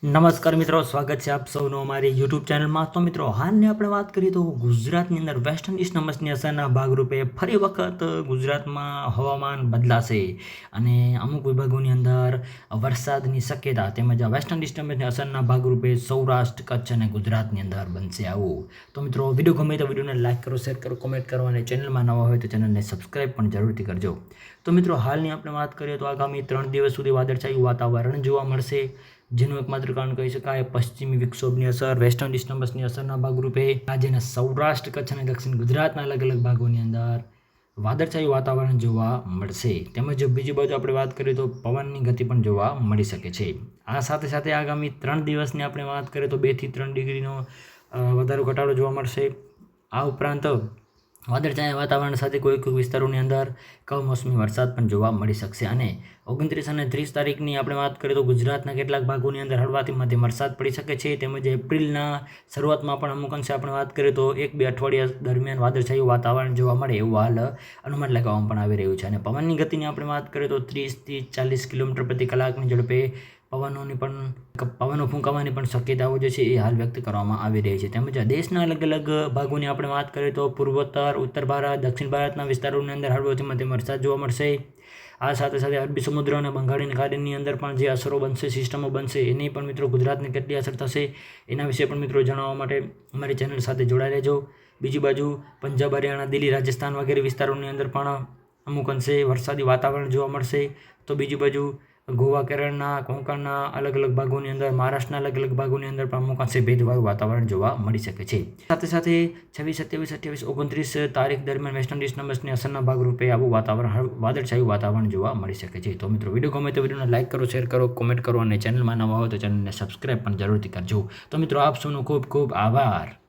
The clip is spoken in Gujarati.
નમસ્કાર મિત્રો, સ્વાગત છે આપ સૌનું અમારી યુટ્યુબ ચેનલમાં. તો મિત્રો, હાલની આપણે વાત કરીએ તો ગુજરાતની અંદર વેસ્ટ ઇન્ડિઝ નમસની અસરના ભાગરૂપે ફરી વખત ગુજરાતમાં હવામાન બદલાશે અને અમુક વિભાગોની અંદર વરસાદની શક્યતા તેમજ વેસ્ટ ઇન્ડિઝ નમસની અસરના ભાગરૂપે સૌરાષ્ટ્ર, કચ્છ અને ગુજરાતની અંદર બનશે આવું. તો મિત્રો, વિડીયો ગમે તો વિડીયોને લાઇક કરો, શેર કરો, કોમેન્ટ કરો અને ચેનલમાં નવા હોય તો ચેનલને સબસ્ક્રાઈબ પણ જરૂરથી કરજો. તો મિત્રો, હાલની આપણે વાત કરીએ તો આગામી 3 દિવસ સુધી વાદળછાયું વાતાવરણ જોવા મળશે, જેનું એકમાત્ર કારણ કહી શકાય પશ્ચિમી વિક્ષોભની અસર, વેસ્ટ ઇન્ડિઝ નમસની અસરના ભાગરૂપે રાજ્યના સૌરાષ્ટ્ર, કચ્છ અને દક્ષિણ ગુજરાતના અલગ અલગ ભાગોની અંદર વાદળછાયું વાતાવરણ જોવા મળશે. તેમજ બીજી બાજુ આપણે વાત કરીએ તો પવનની ગતિ પણ જોવા મળી શકે છે. આ સાથે સાથે આગામી 3 દિવસની આપણે વાત કરીએ તો 2 થી 3 ડિગ્રીનો વધારો ઘટાડો જોવા મળશે. આ ઉપરાંત વાદળછાયા વાતાવરણ સાથે કોઈ વિસ્તારોની અંદર કમોસમી વરસાદ પણ જોવા મળી શકશે અને 29 અને 30 તારીખની આપણે વાત કરીએ તો ગુજરાતના કેટલાક ભાગોની અંદર હળવાથી મધ્યમ વરસાદ પડી શકે છે. તેમજ એપ્રિલના શરૂઆતમાં પણ અમુક અંશે આપણે વાત કરીએ તો 1-2 અઠવાડિયા દરમિયાન વાદળછાયું વાતાવરણ જોવા મળે એવું હાલ અનુમાન લગાવવામાં પણ આવી રહ્યું છે. અને પવનની ગતિની આપણે વાત કરીએ તો 30 થી 40 કિલોમીટર પ્રતિ કલાકની ઝડપે પવનો ફૂંકાવાની પણ શક્યતાઓ જે છે એ હાલ વ્યક્ત કરવામાં આવી રહી છે. તેમજ દેશના અલગ અલગ ભાગોની આપણે વાત કરીએ તો પૂર્વોત્તર, ઉત્તર ભારત, દક્ષિણ ભારતના વિસ્તારોની અંદર હળવોથી મધ્યમ વરસાદ જોવા મળશે. આ સાથે સાથે અરબી સમુદ્ર અને બંગાળની ખાડીની અંદર પણ જે અસરો બનશે, સિસ્ટમો બનશે, એની પણ મિત્રો ગુજરાતને કેટલી અસર થશે એના વિશે પણ મિત્રો જણાવવા માટે અમારી ચેનલ સાથે જોડાઈ રહેજો. બીજી બાજુ પંજાબ, હરિયાણા, દિલ્હી, રાજસ્થાન વગેરે વિસ્તારોની અંદર પણ અમુક અંશે વરસાદી વાતાવરણ જોવા મળશે. તો બીજી બાજુ ગોવા, કેરળના, કોંકણના અલગ અલગ ભાગોની અંદર, મહારાષ્ટ્રના અલગ અલગ ભાગોની અંદર પણ અમુક અંશે ભેજવાળું વાતાવરણ જોવા મળી શકે છે. સાથે સાથે 26, 27, 28, 29 તારીખ દરમિયાન વેસ્ટ ઇન્ડિઝ નમસની અસરના ભાગરૂપે આવું વાદળછાયું વાતાવરણ જોવા મળી શકે છે. તો મિત્રો, વિડીયો ગમે તો વિડીયોને લાઇક કરો, શેર કરો, કોમેન્ટ કરો અને ચેનલમાં નવા હોય તો ચેનલને સબસ્ક્રાઈબ પણ જરૂરથી કરજો. તો મિત્રો, આપ સૌનો ખૂબ ખૂબ આભાર.